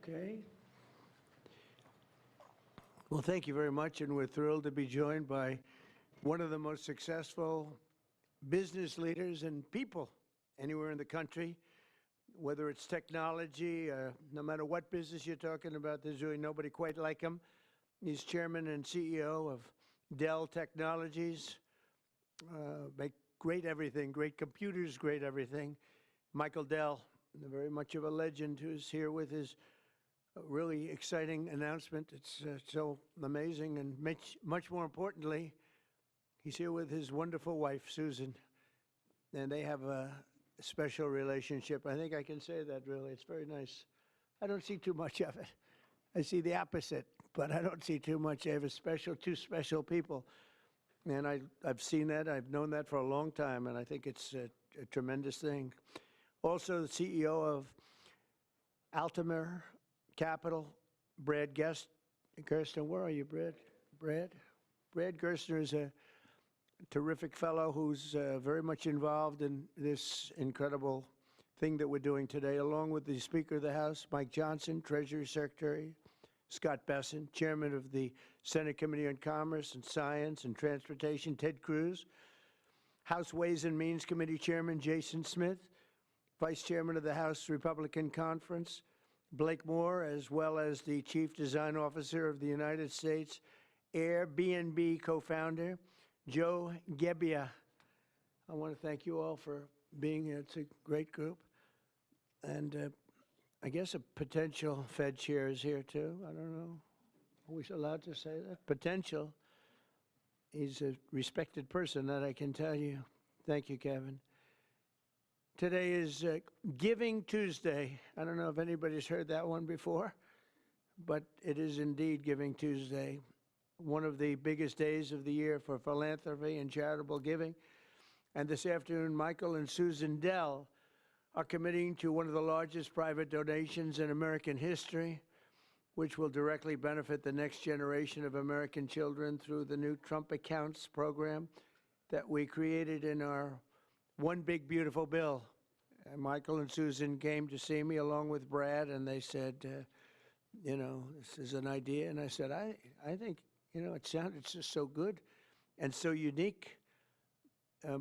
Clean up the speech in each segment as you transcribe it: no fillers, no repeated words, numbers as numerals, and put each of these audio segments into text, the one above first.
Okay. Well, thank you very much, and we're thrilled to be joined by one of the most successful business leaders and people anywhere in the country, whether it's technology, no matter what business you're talking about, there's really nobody quite like him. He's chairman and CEO of Dell Technologies, make great everything, great computers, great everything. Michael Dell, very much of a legend, who's here with his really exciting announcement. It's so amazing, and much more importantly, he's here with his wonderful wife, Susan, and they have a special relationship. I think I can say that, really. It's very nice. I don't see too much of it. I see the opposite, but I don't see too much. I have two special people, and I've seen that. I've known that for a long time, and I think it's a tremendous thing. Also, the CEO of Altamir Capital, Brad Gerstner. Where are you, Brad? Brad Gerstner is a terrific fellow who's very much involved in this incredible thing that we're doing today, along with the Speaker of the House, Mike Johnson, Treasury Secretary, Scott Besson, Chairman of the Senate Committee on Commerce and Science and Transportation, Ted Cruz, House Ways and Means Committee Chairman Jason Smith, Vice Chairman of the House Republican Conference, Blake Moore, as well as the Chief Design Officer of the United States Airbnb co-founder, Joe Gebbia. I want to thank you all for being here. It's a great group. And I guess a potential Fed chair is here, too. I don't know. Are we allowed to say that? Potential. He's a respected person, that I can tell you. Thank you, Kevin. Today is Giving Tuesday. I don't know if anybody's heard that one before, but it is indeed Giving Tuesday, one of the biggest days of the year for philanthropy and charitable giving. And this afternoon, Michael and Susan Dell are committing to one of the largest private donations in American history, which will directly benefit the next generation of American children through the new Trump Accounts program that we created in our One Big Beautiful Bill. And Michael and Susan came to see me along with Brad, and they said, this is an idea. And I said, I think, it sounded just so good and so unique.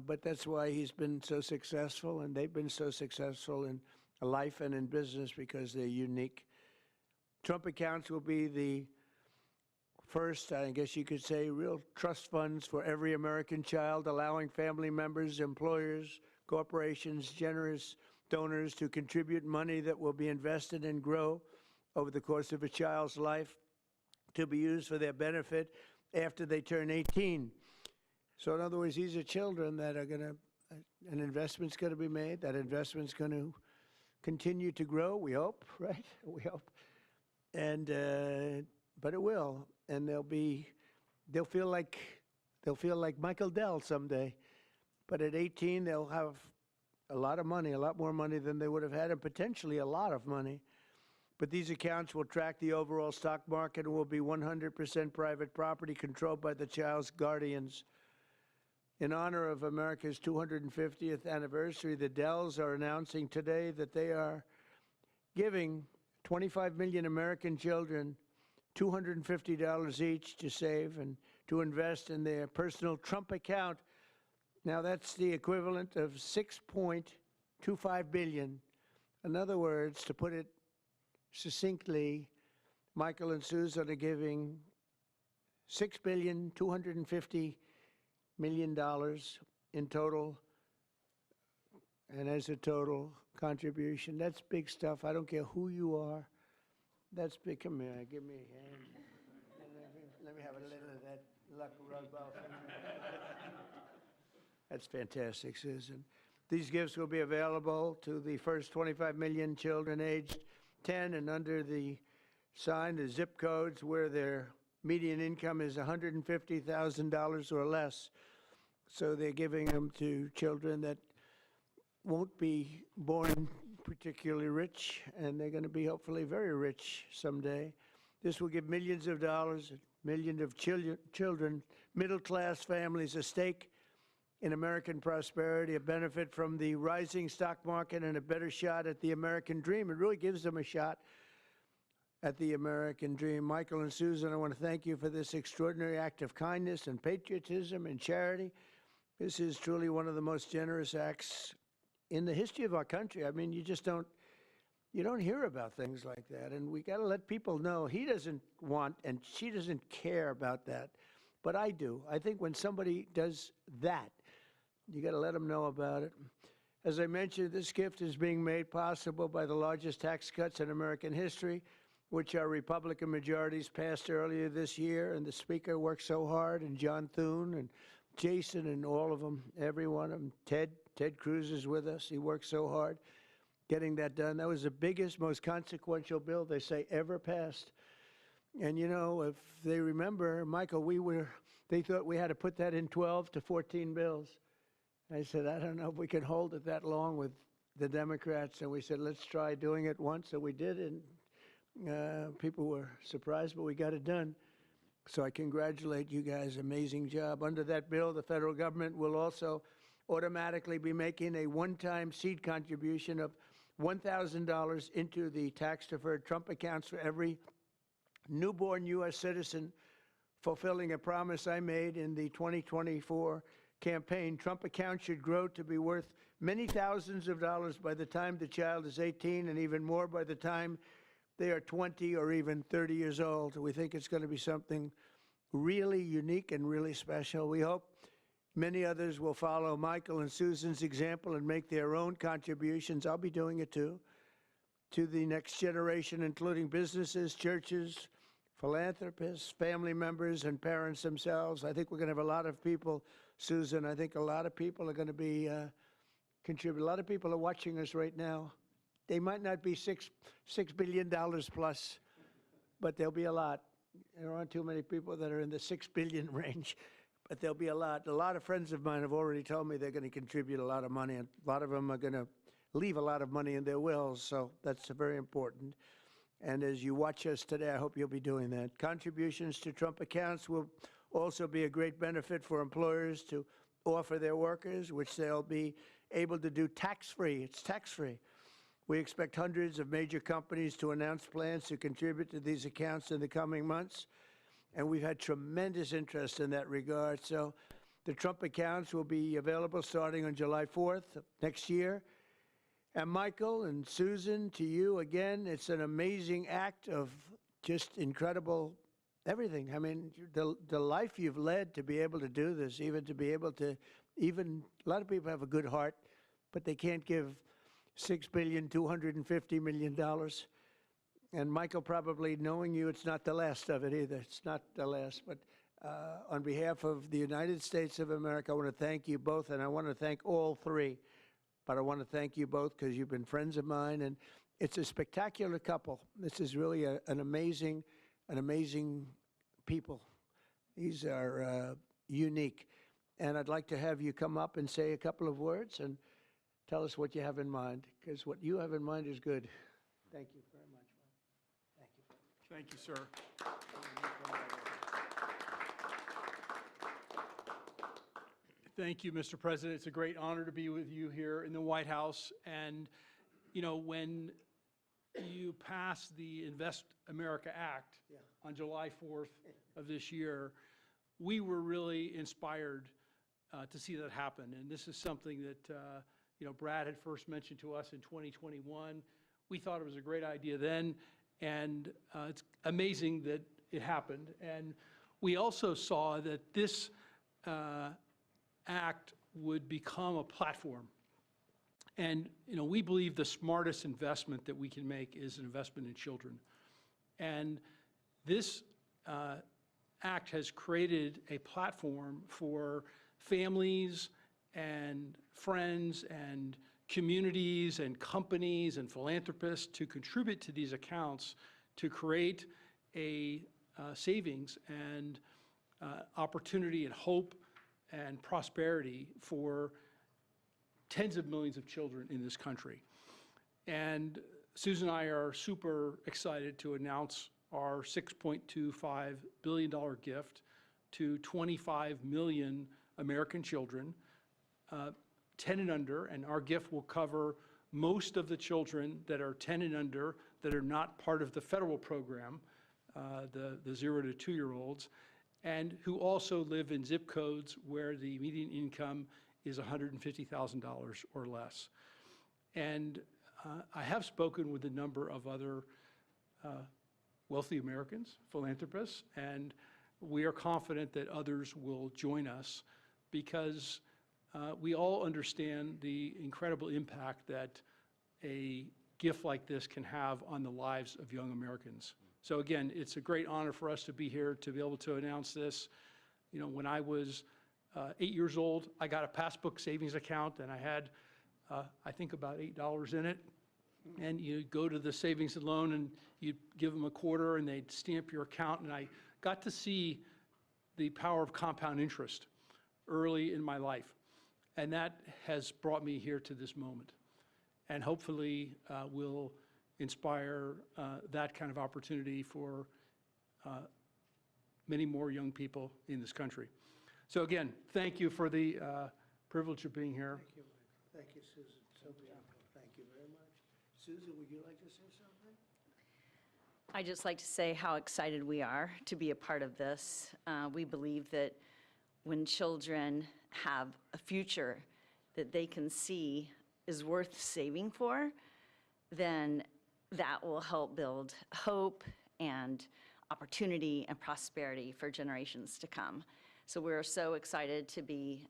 But that's why he's been so successful, and they've been so successful in life and in business, because they're unique. Trump Accounts will be the first, I guess you could say, real trust funds for every American child, allowing family members, employers, corporations, generous donors to contribute money that will be invested and grow over the course of a child's life to be used for their benefit after they turn 18. So in other words, these are children that are an investment's going to be made. That investment's going to continue to grow, we hope, right? We hope. And, but it will. And they'll feel like Michael Dell someday. But at 18, they'll have a lot of money, a lot more money than they would have had, and potentially a lot of money. But these accounts will track the overall stock market and will be 100% private property controlled by the child's guardians. In honor of America's 250th anniversary, the Dells are announcing today that they are giving 25 million American children $250 each to save and to invest in their personal Trump account. Now, that's the equivalent of 6.25 billion. In other words, to put it succinctly, Michael and Susan are giving $6,250,000,000 in total, and as a total contribution. That's big stuff. I don't care who you are. That's big. Come here, give me a hand. Let me have a little of that luck rub off. That's fantastic, Susan. These gifts will be available to the first 25 million children aged 10 and under the zip codes where their median income is $150,000 or less. So they're giving them to children that won't be born particularly rich, and they're going to be hopefully very rich someday. This will give millions of dollars, millions of children, middle-class families a stake in American prosperity, a benefit from the rising stock market, and a better shot at the American dream. It really gives them a shot at the American dream. Michael and Susan, I want to thank you for this extraordinary act of kindness and patriotism and charity. This is truly one of the most generous acts in the history of our country. I mean, you don't hear about things like that, and we got to let people know he doesn't want and she doesn't care about that, but I do. I think when somebody does that, you got to let them know about it. As I mentioned, this gift is being made possible by the largest tax cuts in American history, which our Republican majorities passed earlier this year, and the Speaker worked so hard, and John Thune and Jason and all of them, every one of them. Ted Cruz is with us. He worked so hard getting that done. That was the biggest, most consequential bill, they say, ever passed. And, you know, if they remember, Michael, they thought we had to put that in 12 to 14 bills. I said, I don't know if we can hold it that long with the Democrats. And we said, let's try doing it once. So we did, and people were surprised, but we got it done. So I congratulate you guys. Amazing job. Under that bill, the federal government will also automatically be making a one-time seed contribution of $1,000 into the tax-deferred Trump accounts for every newborn U.S. citizen, fulfilling a promise I made in the 2024 campaign. Trump accounts should grow to be worth many thousands of dollars by the time the child is 18, and even more by the time they are 20 or even 30 years old. We think it's going to be something really unique and really special. We hope many others will follow Michael and Susan's example and make their own contributions. I'll be doing it too, to the next generation, including businesses, churches, philanthropists, family members, and parents themselves. I think we're going to have a lot of people, Susan. I think a lot of people are going to be contributing. A lot of people are watching us right now. They might not be $6 billion plus, but there'll be a lot. There aren't too many people that are in the 6 billion range, but there'll be a lot. A lot of friends of mine have already told me they're going to contribute a lot of money, and a lot of them are going to leave a lot of money in their wills, so that's very important. And as you watch us today, I hope you'll be doing that. Contributions to Trump accounts will also be a great benefit for employers to offer their workers, which they'll be able to do tax-free. It's tax-free. We expect hundreds of major companies to announce plans to contribute to these accounts in the coming months, and we've had tremendous interest in that regard. So the Trump accounts will be available starting on July 4th next year. And Michael and Susan, to you again, it's an amazing act of just incredible everything. I mean, the life you've led to be able to do this, even to be able to, a lot of people have a good heart, but they can't give $6,250,000,000. And Michael, probably knowing you, it's not the last of it either. It's not the last. But on behalf of the United States of America, I want to thank you both, and I want to thank all three. But I want to thank you both because you've been friends of mine, and it's a spectacular couple. This is really an amazing people. These are unique. And I'd like to have you come up and say a couple of words and tell us what you have in mind, because what you have in mind is good. Thank you very much. Thank you. Thank you, sir. Thank you, Mr. President. It's a great honor to be with you here in the White House. And, you know, when you passed the Invest America Act on July 4th of this year, we were really inspired to see that happen. And this is something that, Brad had first mentioned to us in 2021. We thought it was a great idea then, and it's amazing that it happened. And we also saw that this act would become a platform. And, we believe the smartest investment that we can make is an investment in children. And this act has created a platform for families and friends and communities and companies and philanthropists to contribute to these accounts to create a savings and opportunity and hope and prosperity for tens of millions of children in this country. And Susan and I are super excited to announce our $6.25 billion gift to 25 million American children, 10 and under, and our gift will cover most of the children that are 10 and under that are not part of the federal program, the 0 to 2-year-olds, and who also live in zip codes where the median income is $150,000 or less. And I have spoken with a number of other wealthy Americans, philanthropists, and we are confident that others will join us because we all understand the incredible impact that a gift like this can have on the lives of young Americans. So again, it's a great honor for us to be here to be able to announce this. When I was 8 years old, I got a passbook savings account, and I had, I think, about $8 in it. And you go to the savings and loan, and you give them a quarter, and they'd stamp your account. And I got to see the power of compound interest early in my life. And that has brought me here to this moment. And hopefully will inspire that kind of opportunity for many more young people in this country. So again, thank you for the privilege of being here. Thank you, Michael. Thank you, Susan. So beautiful. Thank you very much. Susan, would you like to say something? I'd just like to say how excited we are to be a part of this. We believe that when children have a future that they can see is worth saving for, then that will help build hope and opportunity and prosperity for generations to come. So we're so excited to be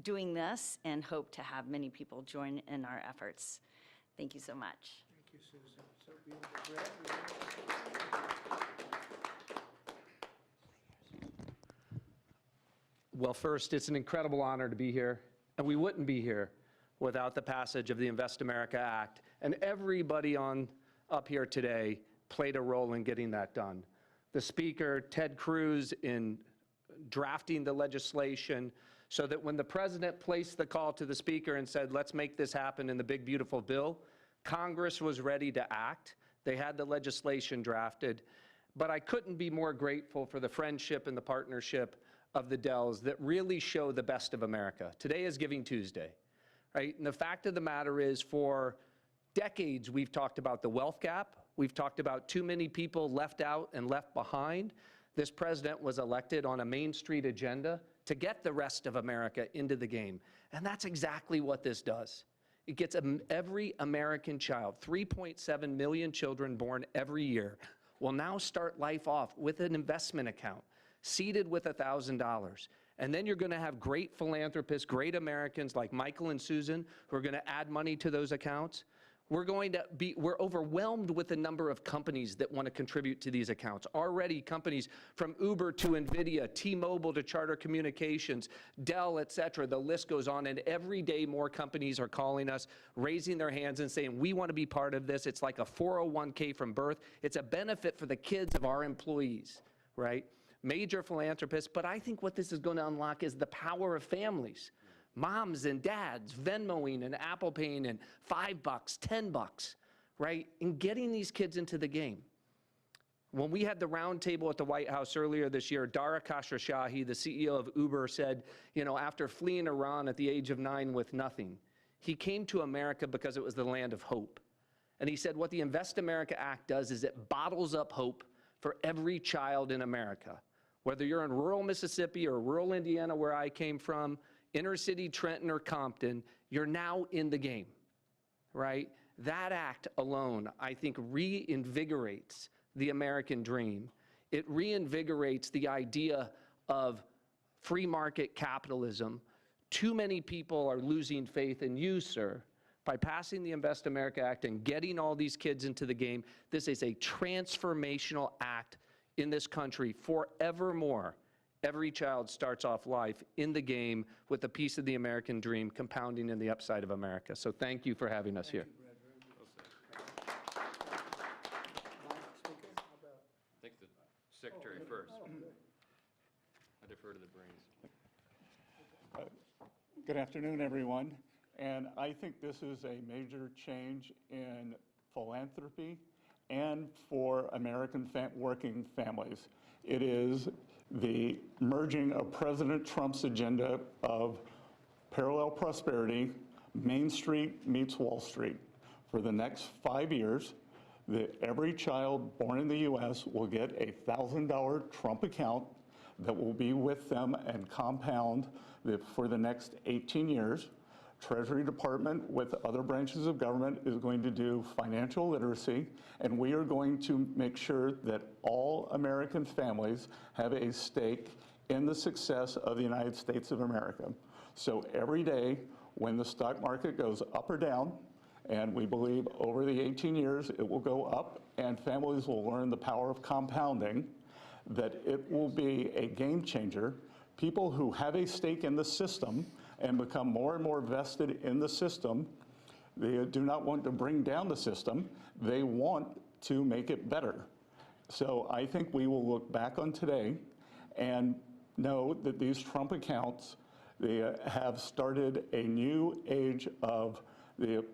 doing this and hope to have many people join in our efforts. Thank you so much. Thank you, Susan. So beautiful. Brad, Well, first, it's an incredible honor to be here, and we wouldn't be here without the passage of the Invest America Act, and everybody up here today played a role in getting that done. The Speaker, Ted Cruz, in drafting the legislation so that when the President placed the call to the Speaker and said, let's make this happen in the big, beautiful bill, Congress was ready to act. They had the legislation drafted, but I couldn't be more grateful for the friendship and the partnership of the Dells that really show the best of America. Today is Giving Tuesday, right? And the fact of the matter is, for decades, we've talked about the wealth gap. We've talked about too many people left out and left behind. This president was elected on a Main Street agenda to get the rest of America into the game. And that's exactly what this does. It gets every American child, 3.7 million children born every year, will now start life off with an investment account, seeded with $1,000. And then you're going to have great philanthropists, great Americans like Michael and Susan who are going to add money to those accounts. We're overwhelmed with the number of companies that want to contribute to these accounts. Already companies from Uber to NVIDIA, T-Mobile to Charter Communications, Dell, et cetera, the list goes on. And every day more companies are calling us, raising their hands and saying, we want to be part of this. It's like a 401k from birth. It's a benefit for the kids of our employees, right? Major philanthropists. But I think what this is going to unlock is the power of families. Moms and dads Venmoing and Apple Paying and $5, $10, right? In getting these kids into the game. When we had the roundtable at the White House earlier this year, Dara Khosrowshahi, the CEO of Uber, said, after fleeing Iran at the age of 9 with nothing, he came to America because it was the land of hope. And he said what the Invest America Act does is it bottles up hope for every child in America. Whether you're in rural Mississippi or rural Indiana, where I came from, inner city Trenton or Compton, you're now in the game, right? That act alone, I think, reinvigorates the American dream. It reinvigorates the idea of free market capitalism. Too many people are losing faith in you, sir. By passing the Invest America Act and getting all these kids into the game, this is a transformational act in this country forevermore. Every child starts off life in the game with a piece of the American dream compounding in the upside of America. So thank you for having us here. I think the secretary first. I defer to the brains. Good afternoon, everyone. And I think this is a major change in philanthropy and for American working families. It is the merging of President Trump's agenda of parallel prosperity, Main Street meets Wall Street. For the next 5 years, every child born in the U.S. will get a $1,000 Trump account that will be with them and compound for the next 18 years. Treasury Department with other branches of government is going to do financial literacy, and we are going to make sure that all American families have a stake in the success of the United States of America. So every day when the stock market goes up or down, and we believe over the 18 years it will go up and families will learn the power of compounding, that it will be a game changer. People who have a stake in the system and become more and more vested in the system, they do not want to bring down the system, they want to make it better. So I think we will look back on today and know that these Trump accounts, they have started a new age of the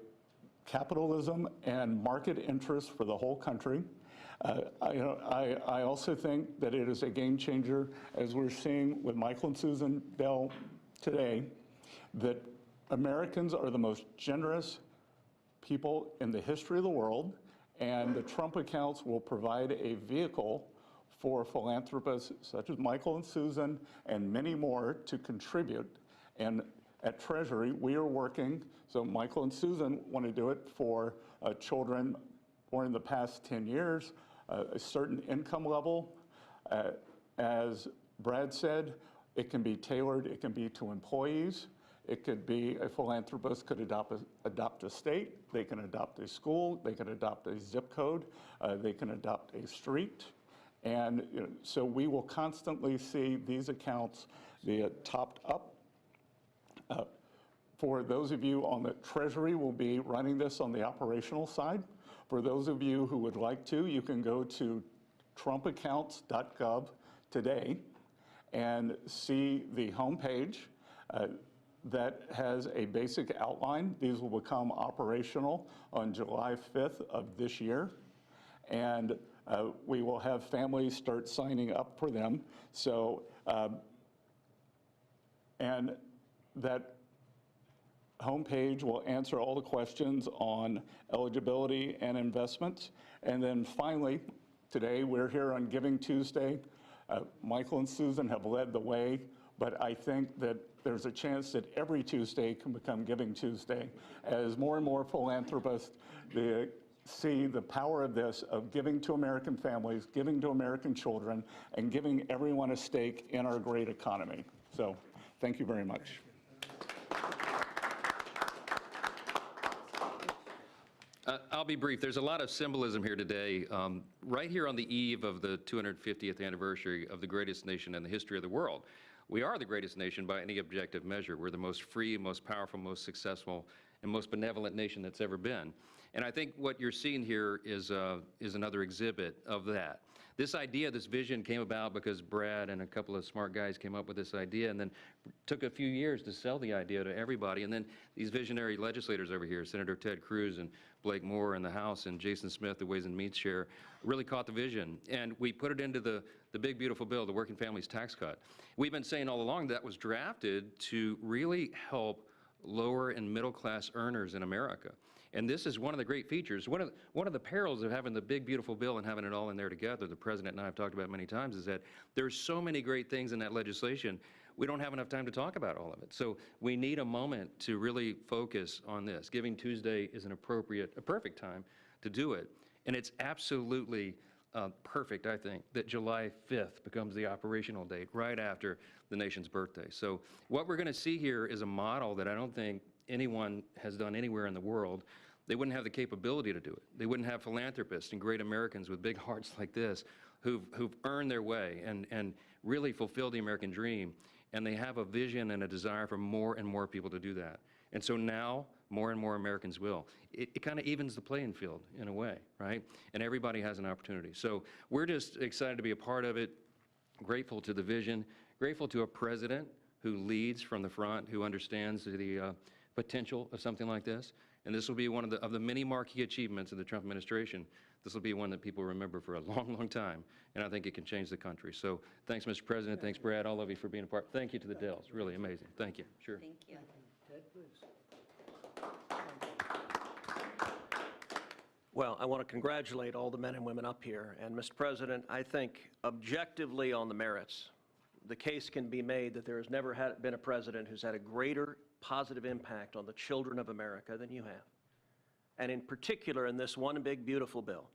capitalism and market interest for the whole country. I also think that it is a game changer, as we're seeing with Michael and Susan Dell today, that Americans are the most generous people in the history of the world, and the Trump accounts will provide a vehicle for philanthropists such as Michael and Susan and many more to contribute. And at Treasury, we are working, so Michael and Susan want to do it for children born in the past 10 years, a certain income level. As Brad said, it can be tailored, it can be to employees. It could be a philanthropist could adopt a state, they can adopt a school, they can adopt a zip code, they can adopt a street. And so we will constantly see these accounts be topped up. For those of you on the Treasury, will be running this on the operational side. For those of you who would like to, you can go to trumpaccounts.gov today and see the homepage that has a basic outline. These will become operational on July 5th of this year. And we will have families start signing up for them. So, and that homepage will answer all the questions on eligibility and investments. And then finally, today we're here on Giving Tuesday. Michael and Susan have led the way, but I think that there's a chance that every Tuesday can become Giving Tuesday as more and more philanthropists see the power of this, of giving to American families, giving to American children, and giving everyone a stake in our great economy. So thank you very much. I'll be brief. There's a lot of symbolism here today. Right here on the eve of the 250th anniversary of the greatest nation in the history of the world. We are the greatest nation by any objective measure. We're the most free, most powerful, most successful, and most benevolent nation that's ever been. And I think what you're seeing here is another exhibit of that. This idea, this vision came about because Brad and a couple of smart guys came up with this idea and then took a few years to sell the idea to everybody. And then these visionary legislators over here, Senator Ted Cruz and Blake Moore in the House and Jason Smith, the Ways and Means Chair, really caught the vision. And we put it into the big, beautiful bill, the Working Families Tax Cut. We've been saying all along that was drafted to really help lower and middle class earners in America. And this is one of the great features. One of the perils of having the big, beautiful bill and having it all in there together, the President and I have talked about many times, is that there's so many great things in that legislation, we don't have enough time to talk about all of it. So we need a moment to really focus on this. Giving Tuesday is a perfect time to do it. And it's absolutely perfect, I think, that July 5th becomes the operational date right after the nation's birthday. So what we're going to see here is a model that I don't think anyone has done anywhere in the world. They wouldn't have the capability to do it. They wouldn't have philanthropists and great Americans with big hearts like this who've earned their way and really fulfilled the American dream. And they have a vision and a desire for more and more people to do that. And so now, more and more Americans will. It kind of evens the playing field in a way, right? And everybody has an opportunity. So we're just excited to be a part of it, grateful to the vision, grateful to a president who leads from the front, who understands the potential of something like this. And this will be one of the many marquee achievements of the Trump administration. This will be one that people remember for a long, long time, and I think it can change the country. So thanks, Mr. President. Thanks, Brad, all of you for being a part. Thank you to the Dells. Really amazing. Thank you. Sure. Thank you. Ted, please. Well, I want to congratulate all the men and women up here. And, Mr. President, I think objectively on the merits, the case can be made that there has never been a president who's had a greater positive impact on the children of America than you have. And in particular, in this one big, beautiful bill,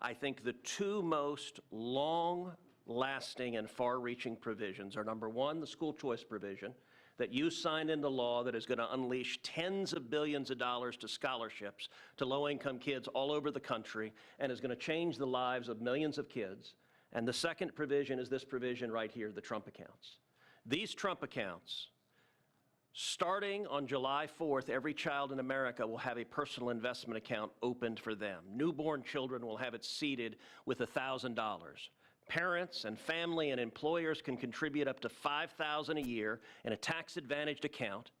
I think the two most long-lasting and far-reaching provisions are, number one, the school choice provision that you signed into law that is going to unleash tens of billions of dollars to scholarships to low-income kids all over the country and is going to change the lives of millions of kids. And the second provision is this provision right here, the Trump accounts. These Trump accounts, starting on July 4th, every child in America will have a personal investment account opened for them. Newborn children will have it seeded with $1,000. Parents and family and employers can contribute up to $5,000 a year in a tax-advantaged account.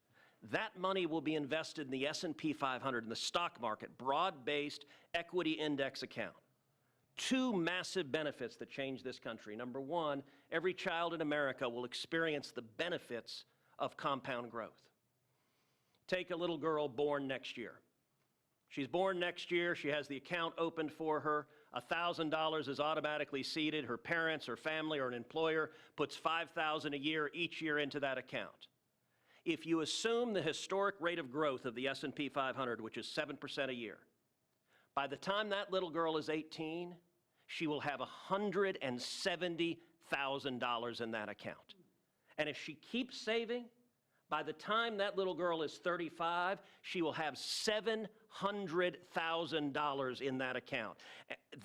That money will be invested in the S&P 500 in the stock market, broad-based equity index account. Two massive benefits that change this country. Number one, every child in America will experience the benefits of compound growth. Take a little girl born next year. She's born next year. She has the account opened for her. $1,000 is automatically seeded. Her parents, her family, or an employer puts $5,000 a year each year into that account. If you assume the historic rate of growth of the S&P 500, which is 7% a year, by the time that little girl is 18, she will have $170,000 in that account. And if she keeps saving, by the time that little girl is 35, she will have $700,000 in that account.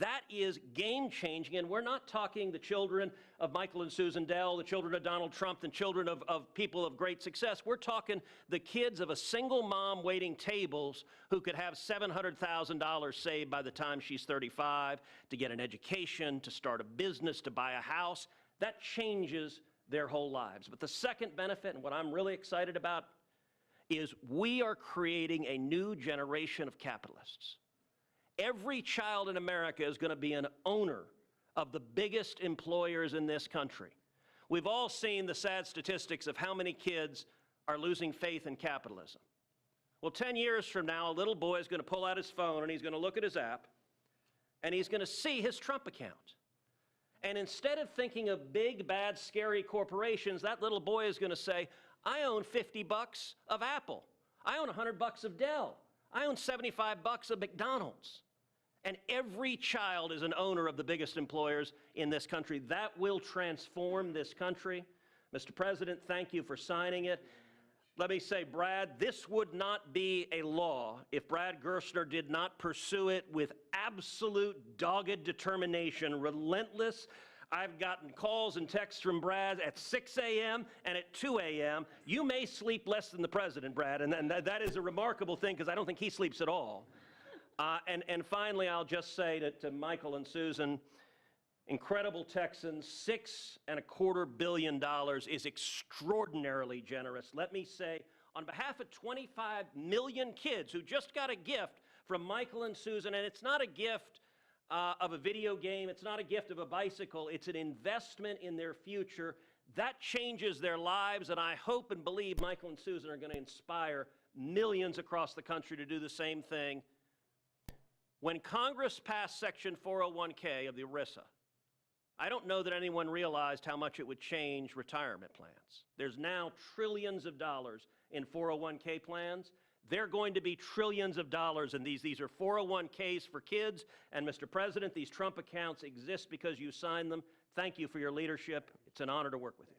That is game-changing, and we're not talking the children of Michael and Susan Dell, the children of Donald Trump, the children of people of great success. We're talking the kids of a single mom waiting tables who could have $700,000 saved by the time she's 35 to get an education, to start a business, to buy a house. That changes their whole lives. But the second benefit, and what I'm really excited about, is we are creating a new generation of capitalists. Every child in America is going to be an owner of the biggest employers in this country. We've all seen the sad statistics of how many kids are losing faith in capitalism. Well, 10 years from now, a little boy is going to pull out his phone and he's going to look at his app and he's going to see his Trump account. And instead of thinking of big, bad, scary corporations, that little boy is going to say, I own $50 of Apple. I own $100 of Dell. I own $75 of McDonald's. And every child is an owner of the biggest employers in this country. That will transform this country. Mr. President, thank you for signing it. Let me say, Brad, this would not be a law if Brad Gerstner did not pursue it with absolute dogged determination, relentless. I've gotten calls and texts from Brad at 6 a.m. and at 2 a.m. You may sleep less than the president, Brad, and that is a remarkable thing because I don't think he sleeps at all. And finally, I'll just say to Michael and Susan, incredible Texans, $6.25 billion is extraordinarily generous. Let me say, on behalf of 25 million kids who just got a gift from Michael and Susan, and it's not a gift of a video game, it's not a gift of a bicycle, it's an investment in their future. That changes their lives, and I hope and believe Michael and Susan are going to inspire millions across the country to do the same thing. When Congress passed Section 401k of the ERISA, I don't know that anyone realized how much it would change retirement plans. There's now trillions of dollars in 401k plans. They're going to be trillions of dollars in these. These are 401ks for kids. And Mr. President, these Trump accounts exist because you signed them. Thank you for your leadership. It's an honor to work with you.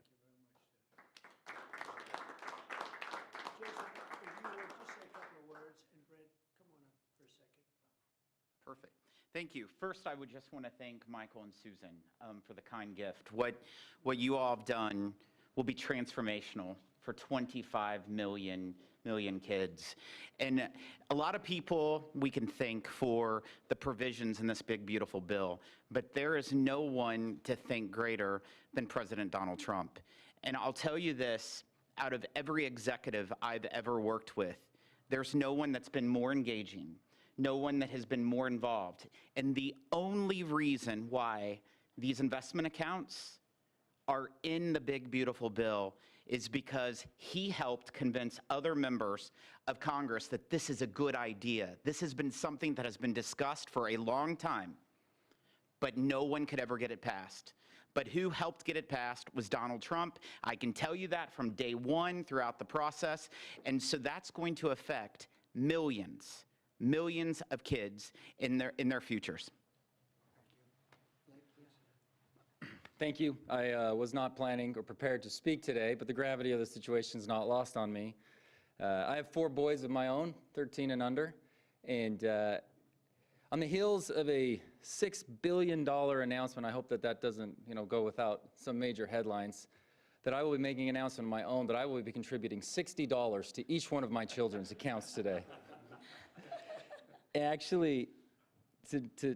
Joseph, if you would just say a couple of words, and Brett, come on up for a second. Perfect. Thank you. First, I would just want to thank Michael and Susan for the kind gift. What you all have done will be transformational for 25 million kids. And a lot of people we can thank for the provisions in this big, beautiful bill, but there is no one to thank greater than President Donald Trump. And I'll tell you this, out of every executive I've ever worked with, there's no one that's been more engaging, no one that has been more involved. And the only reason why these investment accounts are in the big, beautiful bill is because he helped convince other members of Congress that this is a good idea. This has been something that has been discussed for a long time, but no one could ever get it passed. But who helped get it passed was Donald Trump. I can tell you that from day one throughout the process. And so that's going to affect millions of kids in their futures. Thank you. I was not planning or prepared to speak today, but the gravity of the situation is not lost on me. I have 4 boys of my own, 13 and under, and on the heels of a $6 billion announcement, I hope that that doesn't go without some major headlines, that I will be making an announcement of my own that I will be contributing $60 to each one of my children's accounts today. Actually, to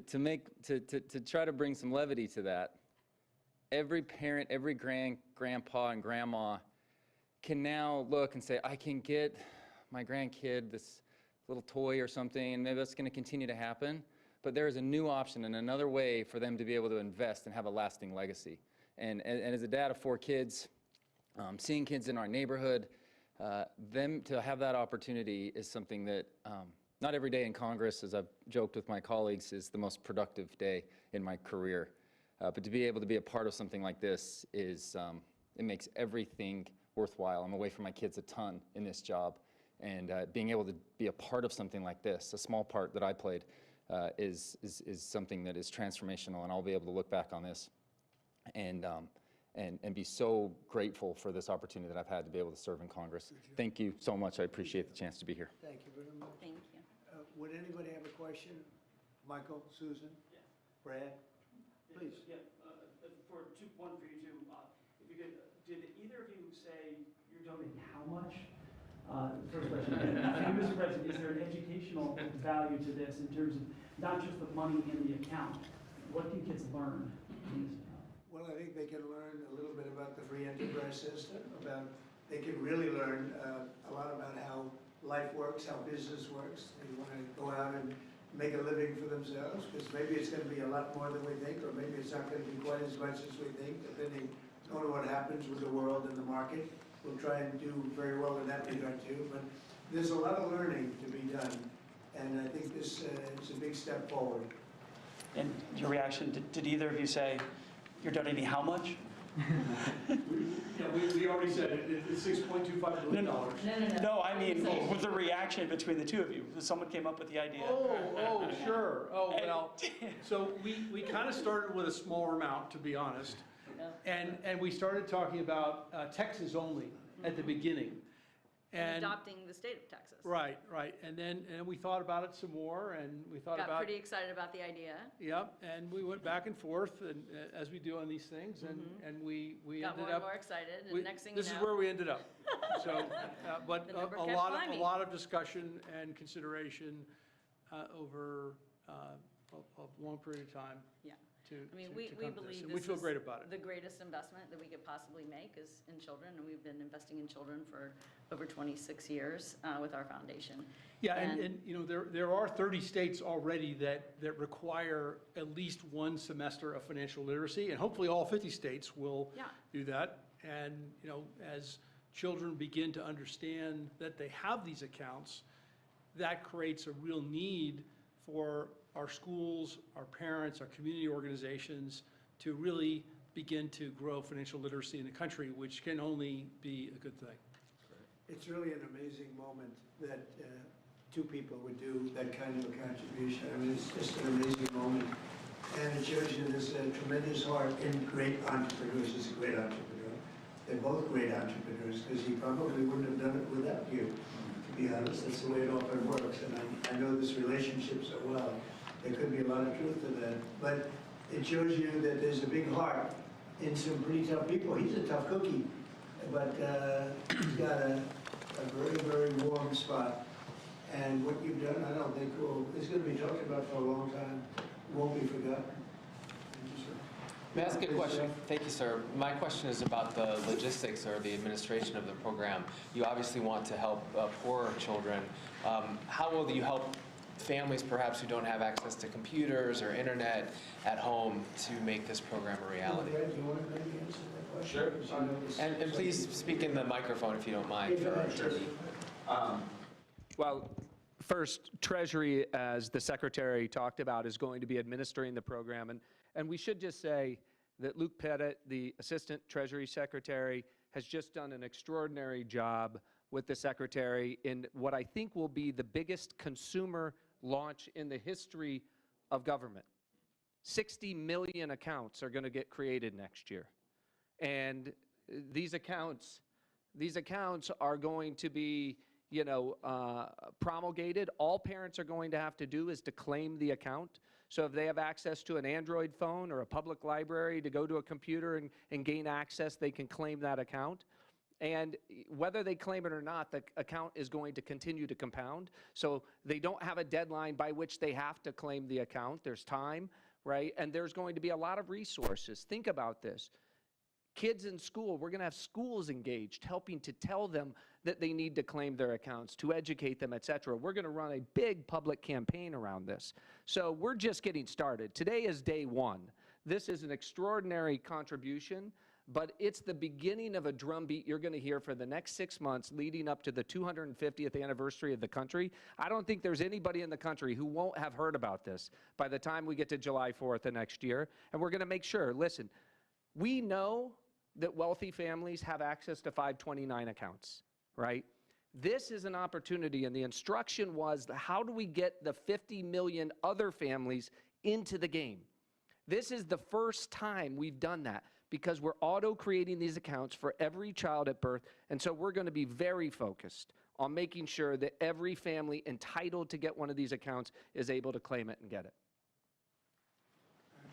try to bring some levity to that, every parent, every grandpa and grandma can now look and say, I can get my grandkid this little toy or something, and maybe that's going to continue to happen. But there is a new option and another way for them to be able to invest and have a lasting legacy. And as a dad of 4 kids, seeing kids in our neighborhood, them to have that opportunity is something that not every day in Congress, as I've joked with my colleagues, is the most productive day in my career. But to be able to be a part of something like this is, it makes everything worthwhile. I'm away from my kids a ton in this job, and being able to be a part of something like this, a small part that I played, is something that is transformational, and I'll be able to look back on this and be so grateful for this opportunity that I've had to be able to serve in Congress. Thank you so much. I appreciate the chance to be here. Thank you very much. Thank you. Would anybody have a question? Michael, Susan, Brad, please. Yeah, one for you two. If you could, did either of you say you're donating how much? First question. And for you, Mr. President, is there an educational value to this in terms of not just the money in the account? What can kids learn in this account? Well, I think they can learn a little bit about the free enterprise system, they can really learn a lot about how life works, how business works. They want to go out and make a living for themselves, because maybe it's going to be a lot more than we think, or maybe it's not going to be quite as much as we think, depending on what happens with the world and the market. We'll try and do very well in that regard too, but there's a lot of learning to be done, and I think this is a big step forward. And your reaction, did either of you say, you're donating how much? Yeah, we already said it. It's $6.25 billion. No, I mean, with the reaction between the two of you. Someone came up with the idea. Oh, sure. Oh, well, so we kind of started with a smaller amount, to be honest. And we started talking about Texas only at the beginning. And adopting the state of Texas. Right. And then we thought about it some more, and we thought Got pretty excited about the idea. Yep, and we went back and forth, and as we do on these things, and we Got ended more up. and more excited, and next thing you know. This is where we ended up. So, but The number a kept climbing. lot of discussion and consideration over a long period of time. Yeah. I mean, to we come to this, believe and we this feel is great about it. the greatest investment that we could possibly make is in children, and we've been investing in children for over 26 years with our foundation. Yeah, and there are 30 states already that require at least one semester of financial literacy, and hopefully all 50 states will do that. And as children begin to understand that they have these accounts, that creates a real need for our schools, our parents, our community organizations to really begin to grow financial literacy in the country, which can only be a good thing. It's really an amazing moment that two people would do that kind of a contribution. I mean, it's just an amazing moment. And it shows you there's a tremendous heart in great entrepreneurs. He's a great entrepreneur. They're both great entrepreneurs because he probably wouldn't have done it without you, to be honest. That's the way it often works. And I know this relationship so well. There could be a lot of truth to that. But it shows you that there's a big heart in some pretty tough people. He's a tough cookie, but he's got a very, very warm spot. And what you've done, I don't think is going to be talked about for a long time. Won't be forgotten. Thank you, sir. May I ask a question? Thank you, sir. My question is about the logistics or the administration of the program. You obviously want to help poorer children. How will you help families perhaps who don't have access to computers or internet at home to make this program a reality? Brad, do you want to maybe answer that question? Sure. And please speak in the microphone if you don't mind. Well, first, Treasury, as the Secretary talked about, is going to be administering the program. And we should just say that Luke Pettit, the Assistant Treasury Secretary, has just done an extraordinary job with the Secretary in what I think will be the biggest consumer launch in the history of government. 60 million accounts are going to get created next year. And these accounts are going to be promulgated. All parents are going to have to do is to claim the account. So if they have access to an Android phone or a public library to go to a computer and gain access, they can claim that account. And whether they claim it or not, the account is going to continue to compound. So they don't have a deadline by which they have to claim the account. There's time, right? And there's going to be a lot of resources. Think about this. Kids in school, we're going to have schools engaged, helping to tell them that they need to claim their accounts, to educate them, et cetera. We're going to run a big public campaign around this. So we're just getting started. Today is day one. This is an extraordinary contribution, but it's the beginning of a drumbeat you're going to hear for the next 6 months leading up to the 250th anniversary of the country. I don't think there's anybody in the country who won't have heard about this by the time we get to July 4th of next year. And we're going to make sure, listen, we know that wealthy families have access to 529 accounts, right? This is an opportunity, and the instruction was, how do we get the 50 million other families into the game? This is the first time we've done that because we're auto-creating these accounts for every child at birth, and so we're going to be very focused on making sure that every family entitled to get one of these accounts is able to claim it and get it.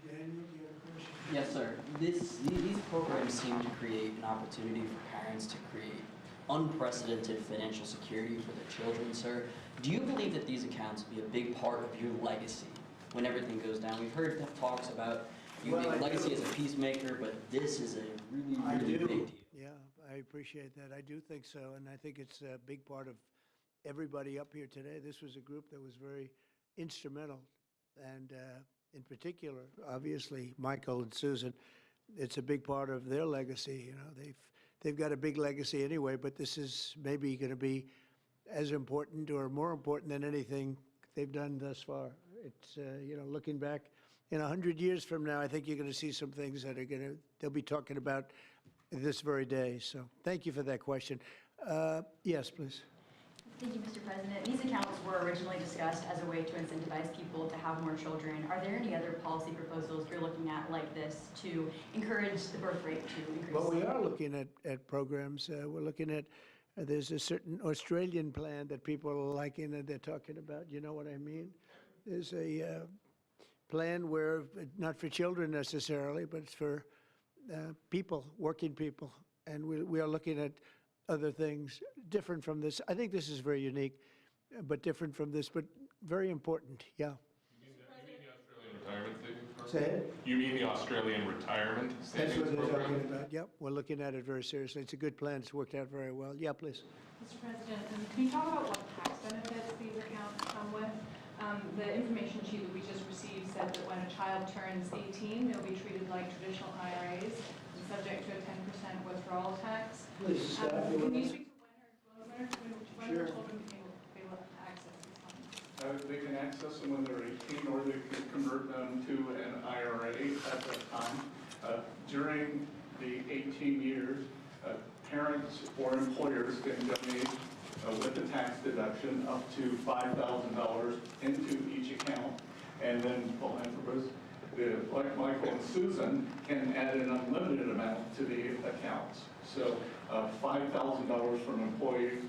Daniel, do you have a question? Yes, sir. These programs seem to create an opportunity for parents to create unprecedented financial security for their children, sir. Do you believe that these accounts will be a big part of your legacy when everything goes down? We've heard talks about legacy as a peacemaker, but this is a really big deal. Yeah, I appreciate that. I do think so, and I think it's a big part of everybody up here today. This was a group that was very instrumental, and in particular, obviously, Michael and Susan, it's a big part of their legacy. You know, they've got a big legacy anyway, but this is maybe going to be as important or more important than anything they've done thus far. It's, looking back in 100 years from now, I think you're going to see some things that they'll be talking about this very day. So thank you for that question. Yes, please. Thank you, Mr. President. These accounts were originally discussed as a way to incentivize people to have more children. Are there any other policy proposals you're looking at like this to encourage the birth rate to increase? Well, we are looking at programs. We're looking at, there's a certain Australian plan that people are liking and they're talking about. You know what I mean? There's a plan where, not for children necessarily, but it's for people, working people. And we are looking at other things different from this. I think this is very unique, but different from this, but very important. Yeah. You mean the Australian retirement savings program? Say it? You mean the Australian retirement savings That's what they're program? talking about. Yep, we're looking at it very seriously. It's a good plan. It's worked out very well. Yeah, please. Mr. President, can you talk about what tax benefits these accounts come with? The information sheet that we just received said that when a child turns 18, they'll be treated like traditional IRAs. subject to a 10% withdrawal tax. Please, staff, Can you speak to when her Sure. children became able to access these funds? They can access them when they're 18, or they can convert them to an IRA at that time. During the 18 years, parents or employers can donate with the tax deduction up to $5,000 into each account, and then philanthropists, like Michael and Susan, can add an unlimited amount to the accounts. So $5,000 from employees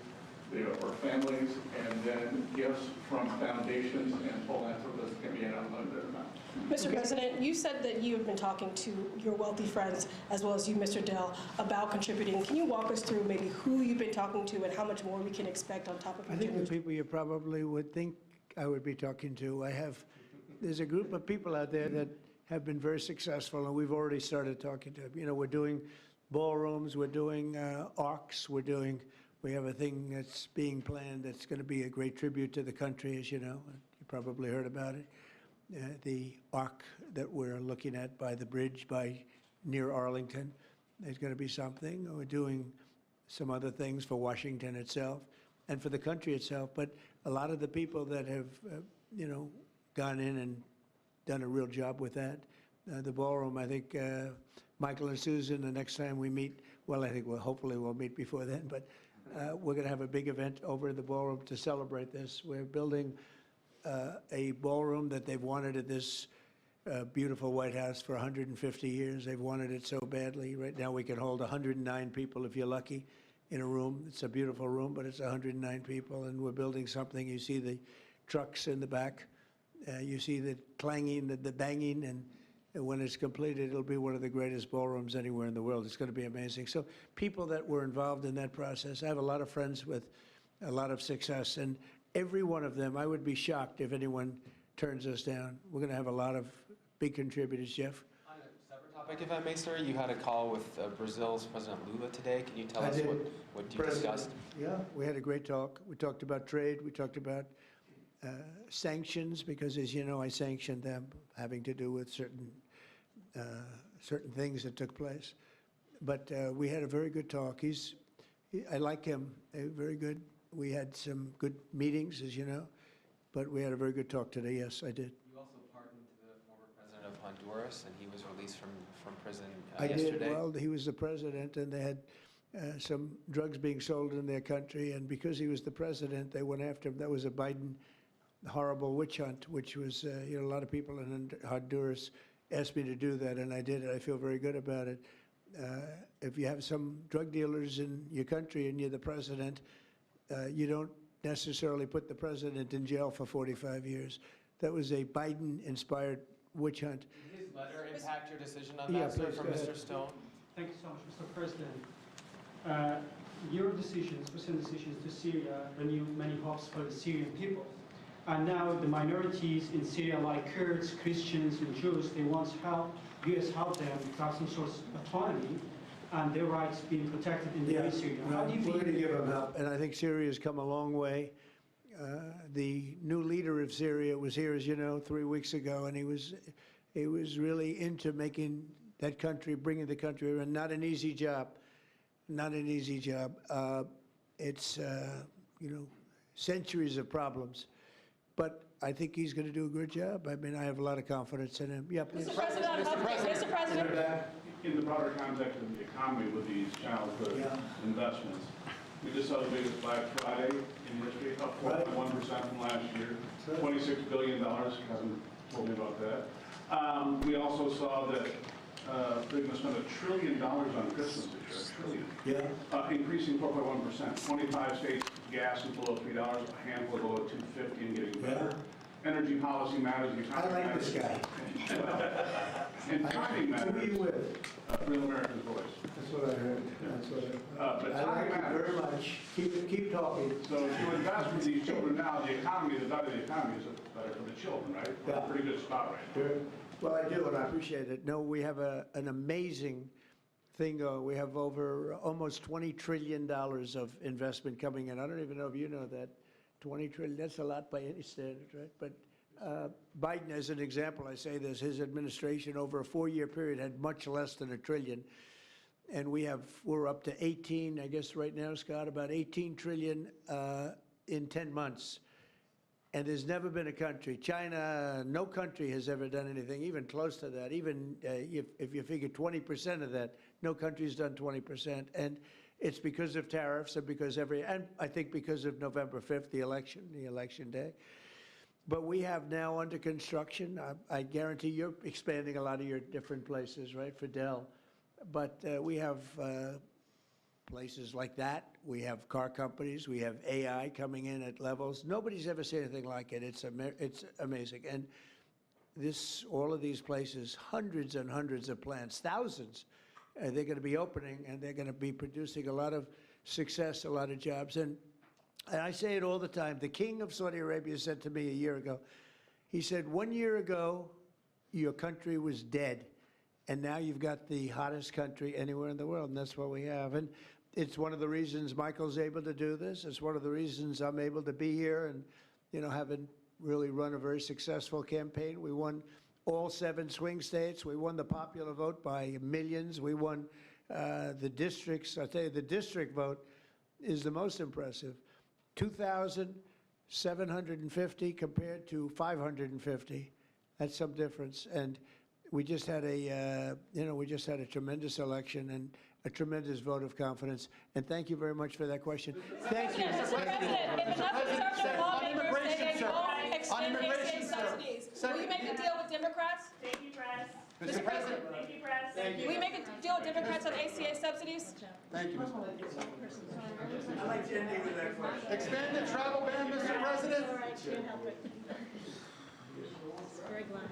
or families, and then gifts from foundations and philanthropists can be an unlimited amount. Mr. President, you said that you have been talking to your wealthy friends, as well as you, Mr. Dell, about contributing. Can you walk us through maybe who you've been talking to and how much more we can expect on top of I think the people you probably would think I would be talking to. There's a group of people out there that have been very successful, and we've already started talking to them. You know, we're doing ballrooms, we're doing arcs, we have a thing that's being planned that's going to be a great tribute to the country, as you know. You probably heard about it. The arc that we're looking at by the bridge near Arlington, there's going to be something. We're doing some other things for Washington itself and for the country itself. But a lot of the people that have, gone in and done a real job with that. The ballroom, I think Michael and Susan, the next time we meet, well, I think hopefully we'll meet before then, but we're going to have a big event over in the ballroom to celebrate this. We're building a ballroom that they've wanted at this beautiful White House for 150 years. They've wanted it so badly. Right now we can hold 109 people if you're lucky in a room. It's a beautiful room, but it's 109 people, and we're building something. You see the trucks in the back. You see the clanging, the banging, and when it's completed, it'll be one of the greatest ballrooms anywhere in the world. It's going to be amazing. So people that were involved in that process, I have a lot of friends with a lot of success, and every one of them, I would be shocked if anyone turns us down. We're going to have a lot of big contributors. Jeff? On a separate topic, if I may, sir, you had a call with Brazil's President Lula today. Can you tell us what you discussed? Yeah, we had a great talk. We talked about trade. We talked about sanctions, because, as you know, I sanctioned them, having to do with certain things that took place. But we had a very good talk. I like him. Very good. We had some good meetings, as you know, but we had a very good talk today. Yes, I did. You also pardoned the former president of Honduras, and he was released from prison yesterday. I did. Well, he was the president, and they had some drugs being sold in their country, and because he was the president, they went after him. That was a Biden horrible witch hunt, which was, a lot of people in Honduras asked me to do that, and I did it. I feel very good about it. If you have some drug dealers in your country and you're the president, you don't necessarily put the president in jail for 45 years. That was a Biden-inspired witch hunt. Did his letter impact your decision on that, sir, from Mr. Stone? Thank you so much, Mr. President. Your decisions, recent decisions to Syria, renewed many hopes for the Syrian people. And now the minorities in Syria, like Kurds, Christians, and Jews, they want help, U.S. help them to have some sort of autonomy and their rights being protected in Syria. How do you we're going to give them help, and I think Syria's come a long way. The new leader of Syria was here, as you know, 3 weeks ago, and he was really into making that country, bringing the country around. Not an easy job. Not an easy job. It's, centuries of problems. But I think he's going to do a good job. I mean, I have a lot of confidence in him. Yeah, please. Mr. President. In the broader context of the economy with these childhood investments, we just saw the biggest Black Friday in history, up 4.1% from last year, $26 billion. Kevin told me about that. We also saw that they're going to spend $1 trillion on Christmas this year, $1 trillion. Yeah. Increasing 4.1%. 25 states, gas is below $3, a handful below $2.50 and getting better. Energy policy matters. I like this guy. And timing matters. Who are you with? Real America's Voice. That's what I heard. That's what But I like timing you very matters. much. Keep talking. So if you invest with these children now, the better the economy is, better for the children, right? We're in a pretty good spot right now. Sure. Well, I do, and I appreciate it. No, we have an amazing thing. We have over almost $20 trillion of investment coming in. I don't even know if you know that. 20 trillion, that's a lot by any standard, right? But Biden, as an example, I say this, his administration over a 4-year period had much less than $1 trillion. and we're up to 18, I guess right now, Scott, about 18 trillion in 10 months. And there's never been a country, China, no country has ever done anything even close to that. Even if you figure 20% of that, no country's done 20%. And it's because of tariffs and and I think because of November 5th, the election day. But we have now under construction, I guarantee you're expanding a lot of your different places, right, for Dell. But we have places like that. We have car companies. We have AI coming in at levels. Nobody's ever seen anything like it. It's amazing. And all of these places, hundreds and hundreds of plants, thousands, they're going to be opening, and they're going to be producing a lot of success, a lot of jobs. And I say it all the time. The king of Saudi Arabia said to me a year ago, he said, 1 year ago, your country was dead. And now you've got the hottest country anywhere in the world, and that's what we have. And it's one of the reasons Michael's able to do this. It's one of the reasons I'm able to be here and, having really run a very successful campaign. We won all 7 swing states. We won the popular vote by millions. We won the districts. I'll tell you, the district vote is the most impressive. 2,750 compared to 550. That's some difference. And we just had a tremendous election and a tremendous vote of confidence. And thank you very much for that question. Thank you. Mr. President, if enough conservative lawmakers say they won't extend ACA subsidies, will you make a deal with Democrats? Thank you, press. Mr. President, Thank you, press. will you make a deal with Democrats on ACA subsidies? Thank you, Mr. I'd like to end with that question. Expand the travel ban, Mr. President. All right, can't help it. Very glad.